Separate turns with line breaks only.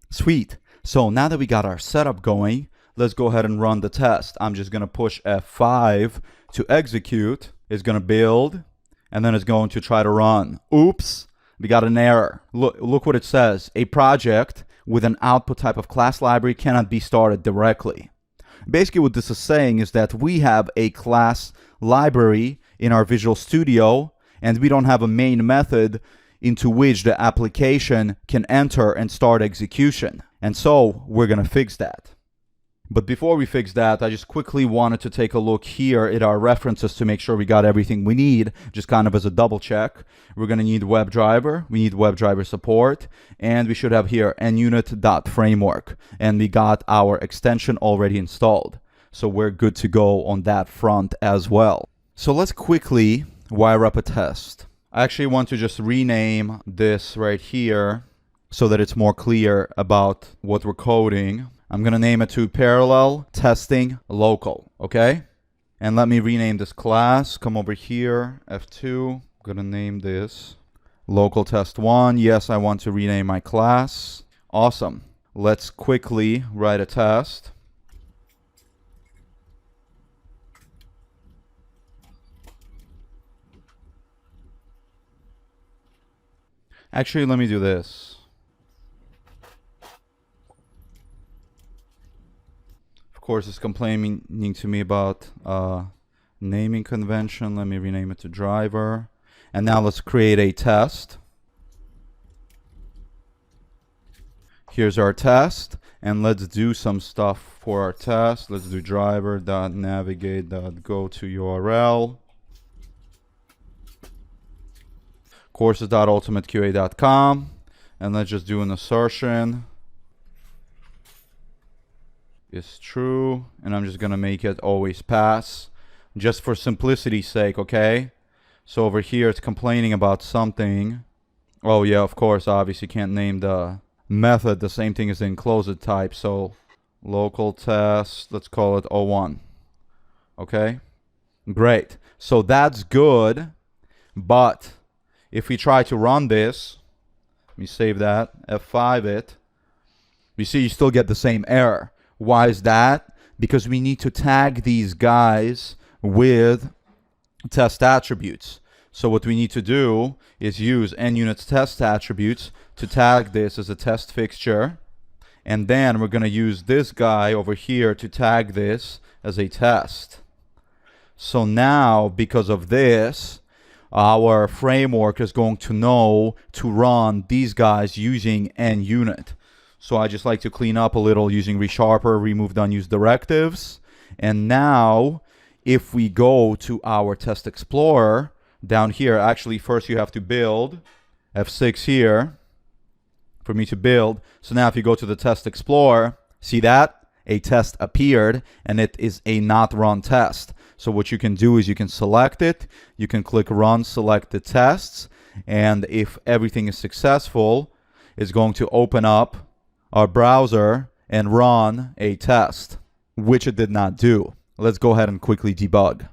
Sweet. So now that we got our setup going, let's go ahead and run the test. I'm just going to push F5 to execute. It's going to build, and then it's going to try to run. Oops, we got an error. Look what it says. A project with an output type of class library cannot be started directly. Basically what this is saying is that we have a class library in our Visual Studio, and we don't have a main method into which the application can enter and start execution. And so we're going to fix that. But before we fix that, I just quickly wanted to take a look here at our references to make sure we got everything we need, just kind of as a double check. We're going to need WebDriver, we need WebDriver support, and we should have here nunit.framework. And we got our extension already installed. So we're good to go on that front as well. So let's quickly wire up a test. I actually want to just rename this right here so that it's more clear about what we're coding. I'm going to name it to parallel testing local, okay? And let me rename this class. Come over here, F2. I'm going to name this local test 1. Yes, I want to rename my class. Awesome. Let's quickly write a test. Actually, let me do this. Of course, it's complaining to me about naming convention. Let me rename it to driver. And now let's create a test. Here's our test. And let's do some stuff for our test. Let's do driver.navigate.go to URL. courses.ultimateqa.com, and let's just do an assertion is true, and I'm just gonna make it always pass just for simplicity's sake. Okay, so over here it's complaining about something. Oh yeah, of course, obviously can't name the method the same thing as the enclosed type, so local test, let's call it 01. Okay, great. So that's good, but if we try to run this, let me save that, F5 it, you see you still get the same error. Why is that? Because we need to tag these guys with test attributes. So what we need to do is use nunit test attributes to tag this as a test fixture. And then we're going to use this guy over here to tag this as a test. So now, because of this, our framework is going to know to run these guys using nunit. So I just like to clean up a little using resharper, remove unused directives. And now, if we go to our test explorer down here, actually first you have to build, F6 here, for me to build. So now if you go to the test explorer, see that? A test appeared, and it is a not run test. So what you can do is you can select it, you can click run, select the tests, and if everything is successful, it's going to open up our browser and run a test, which it did not do. Let's go ahead and quickly debug.